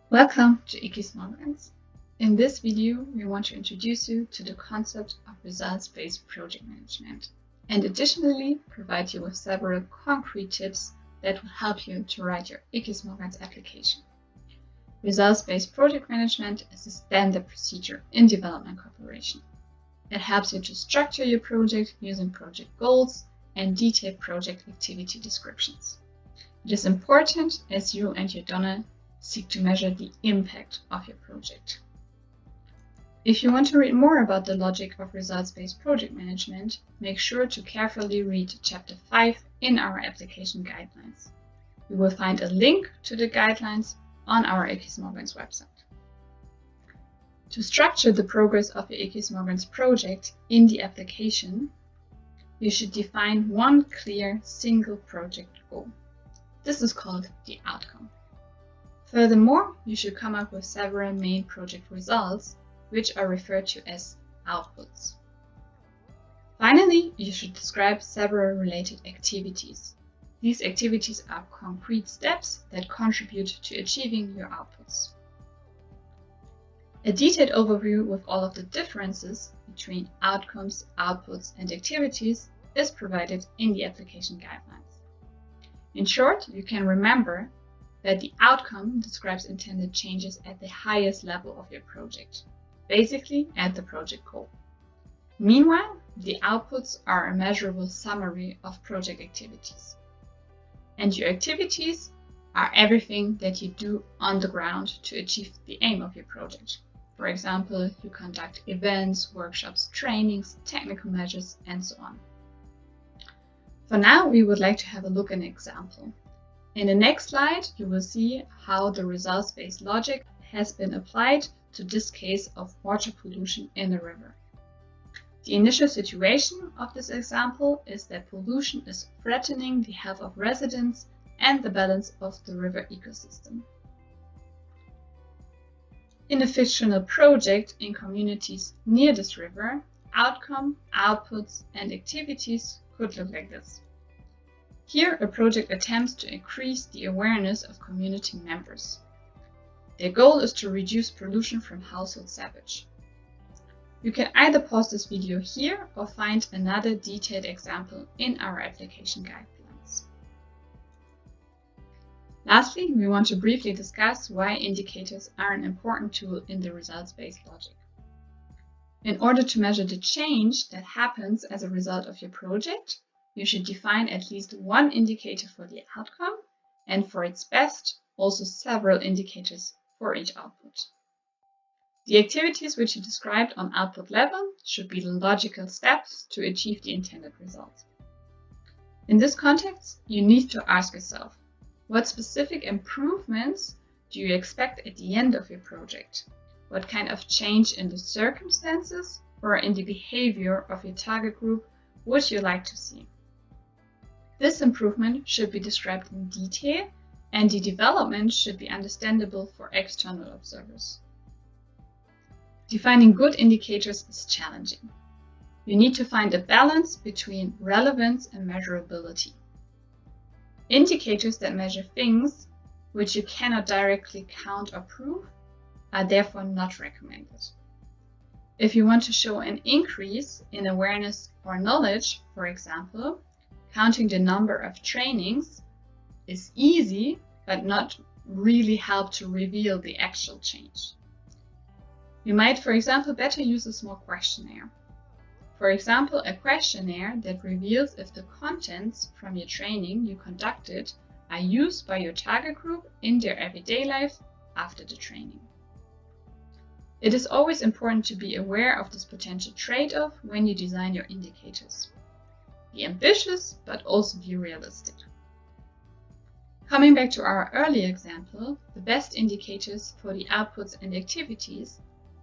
Welcome to IKI Small Wins. In this video, we want to introduce you to the concept of results-based project management and additionally provide you with several concrete tips that will help you to write your IKI Small Wins application. Results-based project management is a standard procedure in development cooperation. It helps you to structure your project using project goals and detailed project activity descriptions. It is important as you and your donor seek to measure the impact of your project. If you want to read more about the logic of results-based project management, make sure to carefully read Chapter 5 in our application guidelines. You will find a link to the guidelines on our IKI Small Wins website. To structure the progress of your IKI Small Wins project in the application, you should define one clear single project goal. This is called the outcome. Furthermore, you should come up with several main project results, which are referred to as outputs. Finally, you should describe several related activities. These activities are concrete steps that contribute to achieving your outputs. A detailed overview with all of the differences between outcomes, outputs, and activities is provided in the application guidelines. In short, you can remember that the outcome describes intended changes at the highest level of your project, basically at the project goal. Meanwhile, the outputs are a measurable summary of project activities. And your activities are everything that you do on the ground to achieve the aim of your project. For example, you conduct events, workshops, trainings, technical measures, and so on. For now, we would like to have a look at an example. In the next slide, you will see how the results-based logic has been applied to this case of water pollution in a river. The initial situation of this example is that pollution is threatening the health of residents and the balance of the river ecosystem. In a fictional project in communities near this river, outcome, outputs, and activities could look like this. Here, a project attempts to increase the awareness of community members. Their goal is to reduce pollution from household sewage. You can either pause this video here or find another detailed example in our application guidelines. Lastly, we want to briefly discuss why indicators are an important tool in the results-based logic. In order to measure the change that happens as a result of your project, you should define at least one indicator for the outcome, and for its best, also several indicators for each output. The activities which you described on output level should be the logical steps to achieve the intended result. In this context, you need to ask yourself, what specific improvements do you expect at the end of your project? What kind of change in the circumstances or in the behavior of your target group would you like to see? This improvement should be described in detail, and the development should be understandable for external observers. Defining good indicators is challenging. You need to find a balance between relevance and measurability. Indicators that measure things which you cannot directly count or prove are therefore not recommended. If you want to show an increase in awareness or knowledge, for example, counting the number of trainings is easy, but not really help to reveal the actual change. You might, for example, better use a small questionnaire. For example, a questionnaire that reveals if the contents from your training you conducted are used by your target group in their everyday life after the training. It is always important to be aware of this potential trade-off when you design your indicators. Be ambitious, but also be realistic. Coming back to our earlier example, the best indicators for the outputs and activities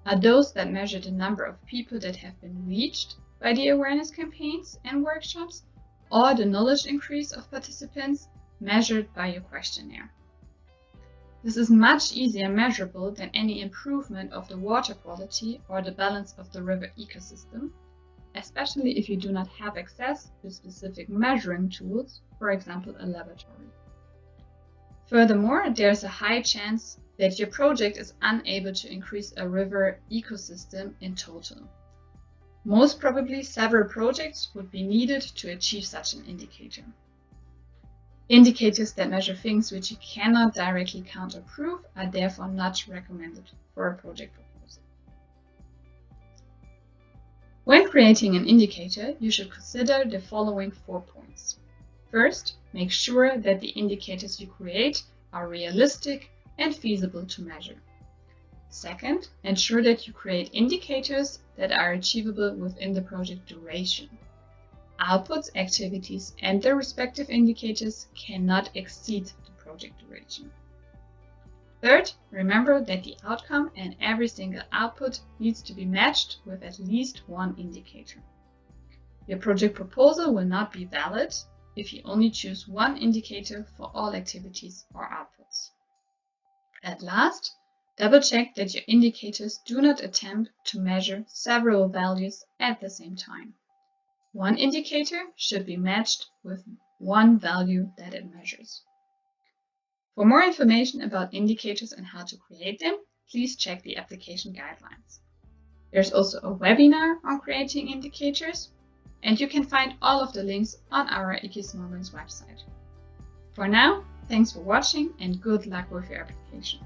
are those that measure the number of people that have been reached by the awareness campaigns and workshops, or the knowledge increase of participants measured by your questionnaire. This is much easier measurable than any improvement of the water quality or the balance of the river ecosystem, especially if you do not have access to specific measuring tools, for example, a laboratory. Furthermore, there's a high chance that your project is unable to increase a river ecosystem in total. Most probably, several projects would be needed to achieve such an indicator. Indicators that measure things which you cannot directly count or prove are therefore not recommended for a project proposal. When creating an indicator, you should consider the following 4 points. First, make sure that the indicators you create are realistic and feasible to measure. Second, ensure that you create indicators that are achievable within the project duration. Outputs, activities, and their respective indicators cannot exceed the project duration. Third, remember that the outcome and every single output needs to be matched with at least one indicator. Your project proposal will not be valid if you only choose one indicator for all activities or outputs. At last, double-check that your indicators do not attempt to measure several values at the same time. One indicator should be matched with one value that it measures. For more information about indicators and how to create them, please check the application guidelines. There's also a webinar on creating indicators, and you can find all of the links on our IKI website. For now, thanks for watching and good luck with your application.